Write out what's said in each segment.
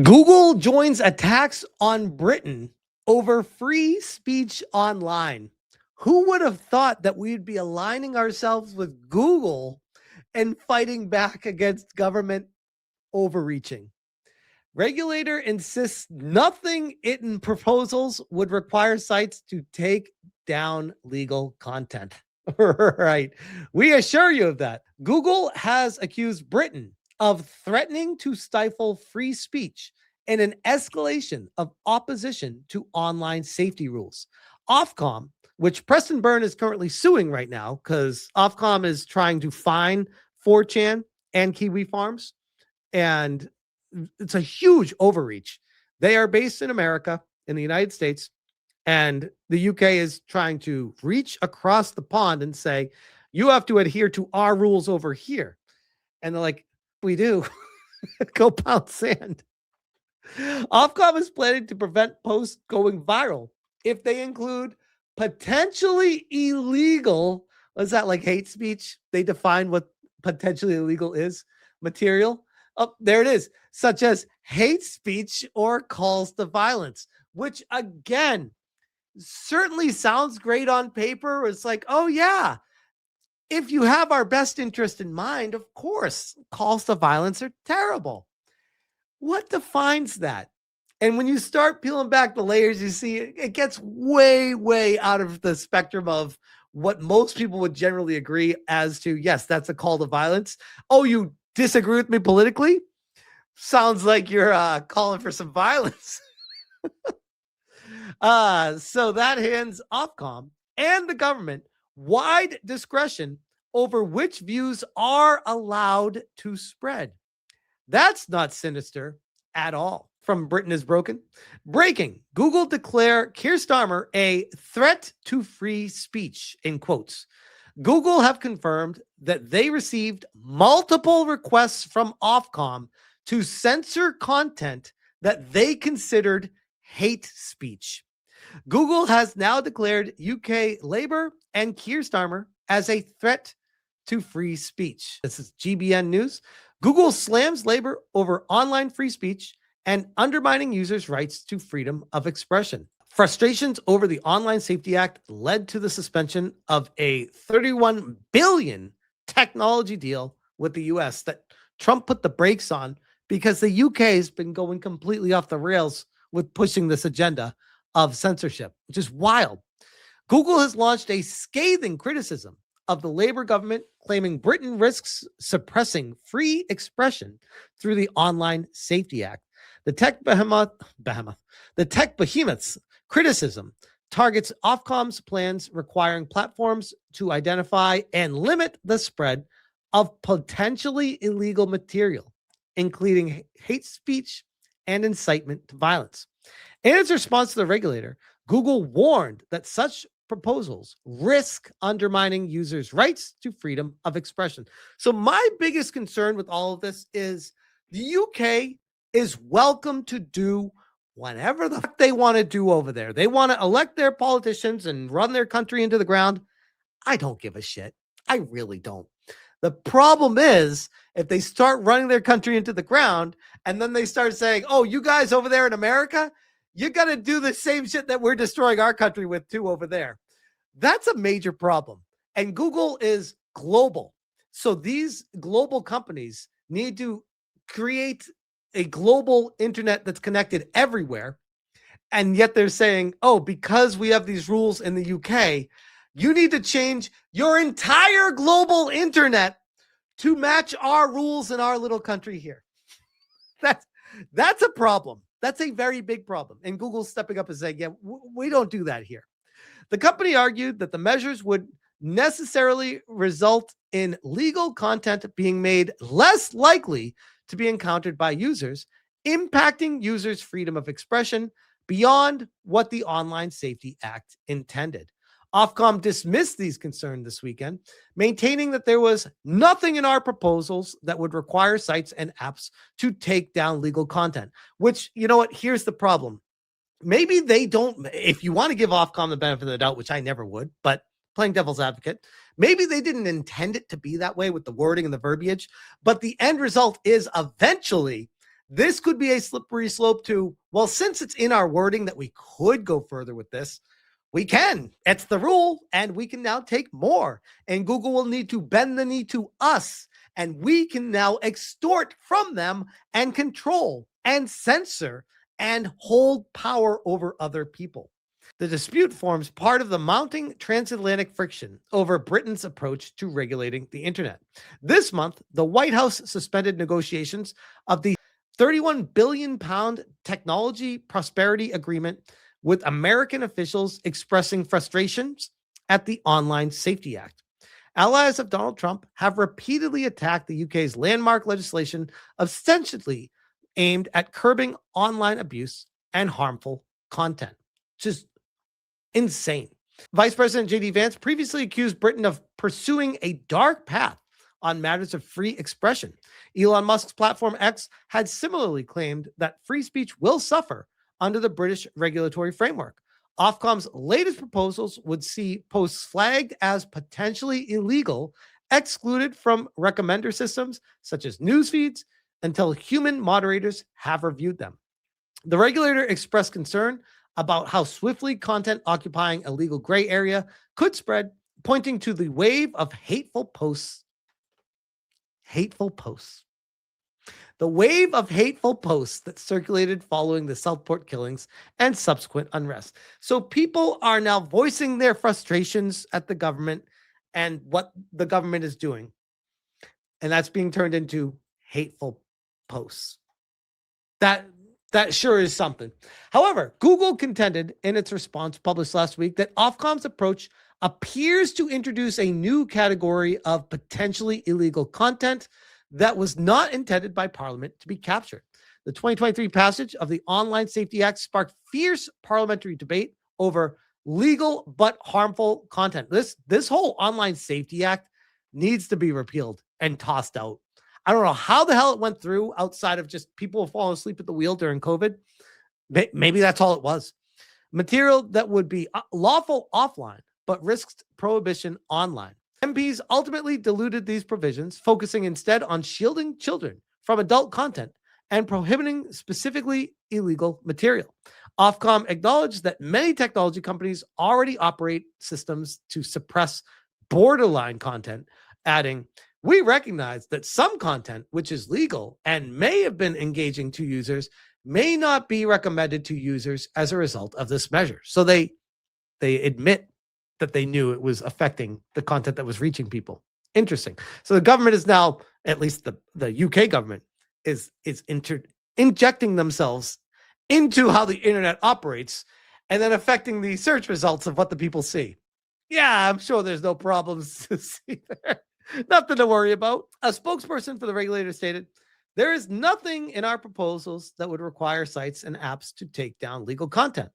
Google joins attacks on Britain over free speech online. Who would have thought that we'd be aligning ourselves with Google and fighting back against government overreaching? Regulator insists nothing in proposals would require sites to take down legal content. Right. We assure you of that. Google has accused Britain of threatening to stifle free speech and an escalation of opposition to online safety rules. Ofcom, which Preston Byrne is currently suing right now because Ofcom is trying to fine 4chan and Kiwi Farms, and it's a huge overreach. They are based in America, in the United States, and the UK is trying to reach across the pond and say, you have to adhere to our rules over here. And they're like, we do. Go pound sand. Ofcom is planning to prevent posts going viral if they include potentially illegal, what's that, like hate speech? They define what potentially illegal is, material. Oh, there it is, such as hate speech or calls to violence, which again, certainly sounds great on paper. It's like, oh yeah, if you have our best interest in mind, of course, calls to violence are terrible. What defines that? And when you start peeling back the layers, you see it gets way, way out of the spectrum of what most people would generally agree as to, yes, that's a call to violence. Oh, you disagree with me politically? Sounds like you're calling for some violence. So that hands Ofcom and the government wide discretion over which views are allowed to spread. That's not sinister at all. From Britain is Broken. Breaking. Google declare Keir Starmer a threat to free speech, in quotes. Google have confirmed that they received multiple requests from Ofcom to censor content that they considered hate speech. Google has now declared UK Labour and Keir Starmer as a threat to free speech. This is GBN News. Google slams Labour over online free speech and undermining users' rights to freedom of expression. Frustrations over the Online Safety Act led to the suspension of a $31 billion technology deal with the US that Trump put the brakes on because the UK has been going completely off the rails with pushing this agenda of censorship, which is wild. Google has launched a scathing criticism of the Labour government, claiming Britain risks suppressing free expression through the Online Safety Act. The tech behemoth's criticism targets Ofcom's plans requiring platforms to identify and limit the spread of potentially illegal material, including hate speech and incitement to violence. In its response to the regulator, Google warned that such proposals risk undermining users' rights to freedom of expression. So my biggest concern with all of this is the UK is welcome to do whatever the fuck they want to do over there. They want to elect their politicians and run their country into the ground. I don't give a shit. I really don't. The problem is if they start running their country into the ground and then they start saying, oh, you guys over there in America, you got to do the same shit that we're destroying our country with too over there. That's a major problem. And Google is global. So these global companies need to create a global internet that's connected everywhere. And yet they're saying, oh, because we have these rules in the UK, you need to change your entire global internet to match our rules in our little country here. That's a problem. That's a very big problem. And Google's stepping up and saying, yeah, we don't do that here. The company argued that the measures would necessarily result in legal content being made less likely to be encountered by users, impacting users' freedom of expression beyond what the Online Safety Act intended. Ofcom dismissed these concerns this weekend, maintaining that there was nothing in our proposals that would require sites and apps to take down legal content, which, you know what, here's the problem. Maybe they don't, if you want to give Ofcom the benefit of the doubt, which I never would, but playing devil's advocate, maybe they didn't intend it to be that way with the wording and the verbiage, but the end result is eventually This could be a slippery slope to, well, since it's in our wording that we could go further with this, we can. It's the rule, and we can now take more. And Google will need to bend the knee to us, and we can now extort from them and control and censor and hold power over other people. The dispute forms part of the mounting transatlantic friction over Britain's approach to regulating the internet. This month, the White House suspended negotiations of the £31 billion technology prosperity agreement, with American officials expressing frustrations at the Online Safety Act. Allies of Donald Trump have repeatedly attacked the UK's landmark legislation, ostensibly aimed at curbing online abuse and harmful content. Just insane. Vice President J.D. Vance previously accused Britain of pursuing a dark path on matters of free expression. Elon Musk's platform X had similarly claimed that free speech will suffer under the British regulatory framework. Ofcom's latest proposals would see posts flagged as potentially illegal excluded from recommender systems such as news feeds until human moderators have reviewed them. The regulator expressed concern about how swiftly content occupying a legal gray area could spread, pointing to the wave of hateful posts. The wave of hateful posts that circulated following the Southport killings and subsequent unrest. So people are now voicing their frustrations at the government and what the government is doing. And that's being turned into hateful posts. That sure is something. However, Google contended in its response published last week that Ofcom's approach appears to introduce a new category of potentially illegal content that was not intended by Parliament to be captured. The 2023 passage of the Online Safety Act sparked fierce parliamentary debate over legal but harmful content. This whole Online Safety Act needs to be repealed and tossed out. I don't know how the hell it went through outside of just people falling asleep at the wheel during COVID. Maybe that's all it was. Material that would be lawful offline but risked prohibition online. MPs ultimately diluted these provisions, focusing instead on shielding children from adult content and prohibiting specifically illegal material. Ofcom acknowledged that many technology companies already operate systems to suppress borderline content, adding, "We recognize that some content, which is legal and may have been engaging to users, may not be recommended to users as a result of this measure." So they admit that they knew it was affecting the content that was reaching people. Interesting. So the government is now, at least the UK government, is injecting themselves into how the internet operates and then affecting the search results of what the people see. Yeah, I'm sure there's no problems to see there. Nothing to worry about. A spokesperson for the regulator stated, "There is nothing in our proposals that would require sites and apps to take down legal content.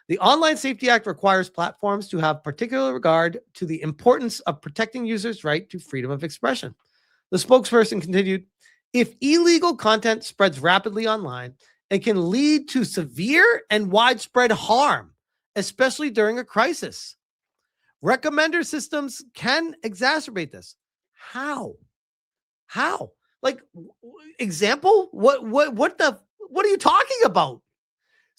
The Online Safety Act requires platforms to have particular regard to the importance of protecting users' right to freedom of expression." The spokesperson continued, "If illegal content spreads rapidly online, it can lead to severe and widespread harm, especially during a crisis. Recommender systems can exacerbate this." How? Like, example? What are you talking about?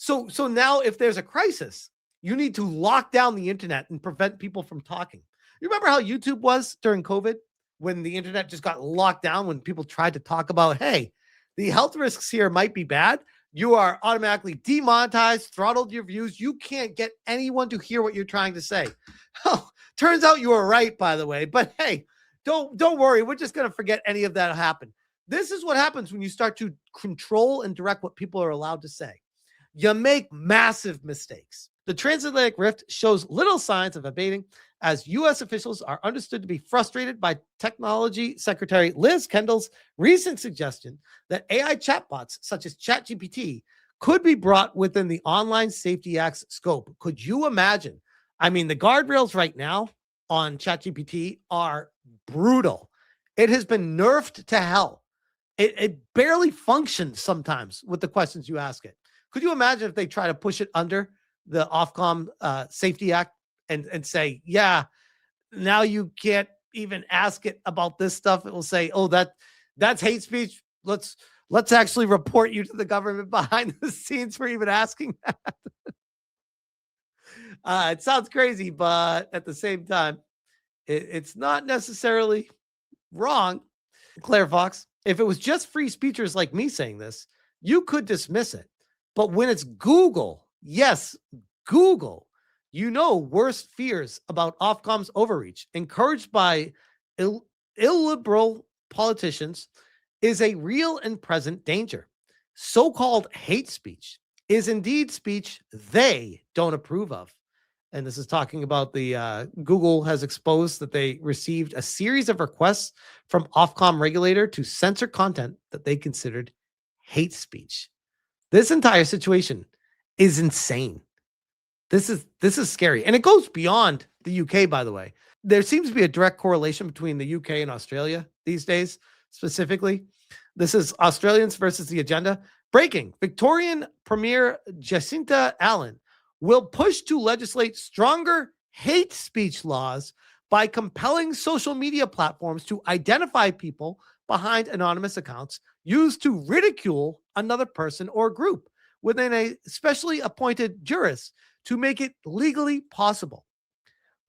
So now if there's a crisis, you need to lock down the internet and prevent people from talking. You remember how YouTube was during COVID when the internet just got locked down, when people tried to talk about, hey, the health risks here might be bad. You are automatically demonetized, throttled your views. You can't get anyone to hear what you're trying to say. Oh, turns out you were right, by the way. But hey, don't worry. We're just going to forget any of that happened. This is what happens when you start to control and direct what people are allowed to say. You make massive mistakes. The transatlantic rift shows little signs of abating as U.S. officials are understood to be frustrated by Technology Secretary Liz Kendall's recent suggestion that AI chatbots such as ChatGPT could be brought within the Online Safety Act's scope. Could you imagine? I mean, the guardrails right now on ChatGPT are brutal. It has been nerfed to hell. It barely functions sometimes with the questions you ask it. Could you imagine if they try to push it under the Ofcom Safety Act and say, yeah, now you can't even ask it about this stuff? It will say, oh, that's hate speech. Let's Let's actually report you to the government behind the scenes for even asking that. It sounds crazy, but at the same time, it's not necessarily wrong. Claire Fox, if it was just free speechers like me saying this, you could dismiss it. But when it's Google, yes, Google, worst fears about Ofcom's overreach, encouraged by illiberal politicians, is a real and present danger. So-called hate speech is indeed speech they don't approve of. And this is talking about the Google has exposed that they received a series of requests from Ofcom regulator to censor content that they considered hate speech. This entire situation is insane. This is scary. And it goes beyond the UK, by the way. There seems to be a direct correlation between the UK and Australia these days, specifically. This is Australians versus the agenda. Breaking. Victorian Premier Jacinta Allen will push to legislate stronger hate speech laws by compelling social media platforms to identify people behind anonymous accounts used to ridicule another person or group within a specially appointed jurist to make it legally possible.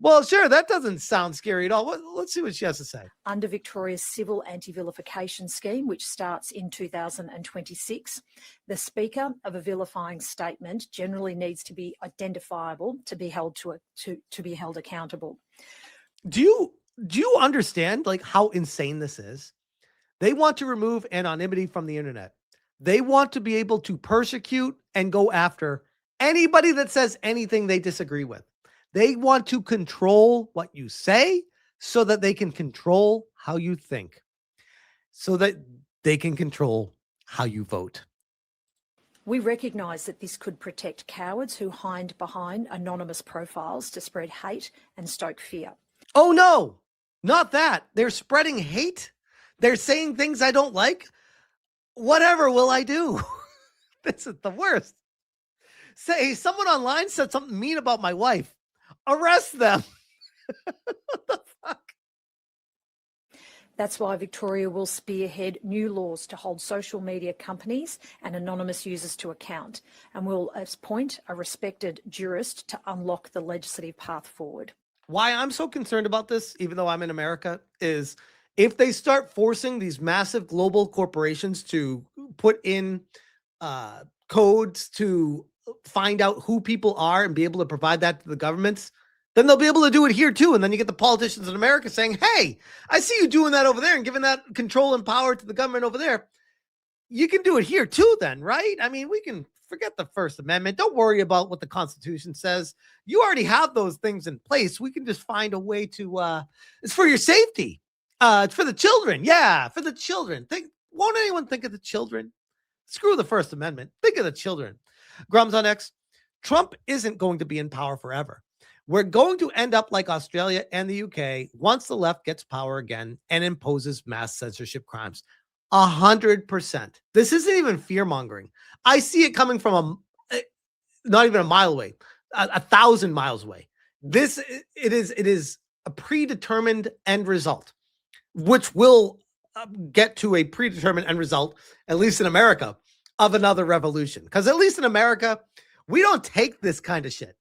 Well, sure, that doesn't sound scary at all. Let's see what she has to say. Under Victoria's civil anti-vilification scheme, which starts in 2026, the speaker of a vilifying statement generally needs to be identifiable to be held to be held accountable. Do you understand like how insane this is? They want to remove anonymity from the internet. They want to be able to persecute and go after anybody that says anything they disagree with. They want to control what you say so that they can control how you think, so that they can control how you vote. We recognise that this could protect cowards who hide behind anonymous profiles to spread hate and stoke fear. Oh, no, not that. They're spreading hate. They're saying things I don't like. Whatever will I do? This is the worst. Say someone online said something mean about my wife. Arrest them. What the fuck? That's why Victoria will spearhead new laws to hold social media companies and anonymous users to account, and will appoint a respected jurist to unlock the legislative path forward. Why I'm so concerned about this, even though I'm in America, is if they start forcing these massive global corporations to put in codes to find out who people are and be able to provide that to the governments, then they'll be able to do it here too. And then you get the politicians in America saying, hey, I see you doing that over there and giving that control and power to the government over there. You can do it here too then, right? I mean, we can forget the First Amendment. Don't worry about what the Constitution says. You already have those things in place. We can just find a way to, it's for your safety. It's for the children. Yeah, for the children. Won't anyone think of the children? Screw the First Amendment. Think of the children. Grums on X, Trump isn't going to be in power forever. We're going to end up like Australia and the UK once the left gets power again and imposes mass censorship crimes. 100%. This isn't even fear mongering. I see it coming from not even a mile away, 1,000 miles away. It is a predetermined end result, which will get to a predetermined end result, at least in America, of another revolution. Because at least in America, we don't take this kind of shit.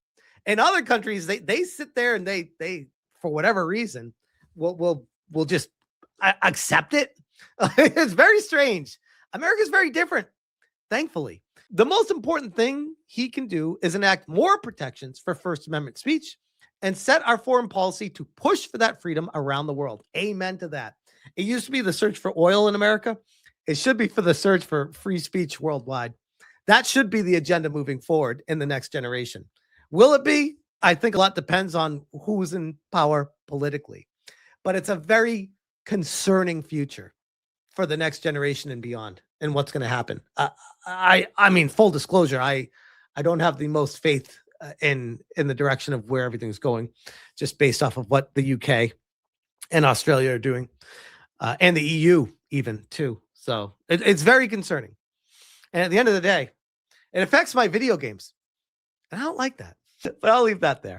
In other countries, they sit there and they for whatever reason will just accept it. It's very strange. America's very different, thankfully. The most important thing he can do is enact more protections for First Amendment speech and set our foreign policy to push for that freedom around the world. Amen to that. It used to be the search for oil in America. It should be for the search for free speech worldwide. That should be the agenda moving forward in the next generation. Will it be? I think a lot depends on who's in power politically. But it's a very concerning future for the next generation and beyond, and what's going to happen. I mean, full disclosure, I don't have the most faith in the direction of where everything's going, just based off of what the UK and Australia are doing, and the EU even too. So it's very concerning. And at the end of the day, it affects my video games. And I don't like that, but I'll leave that there.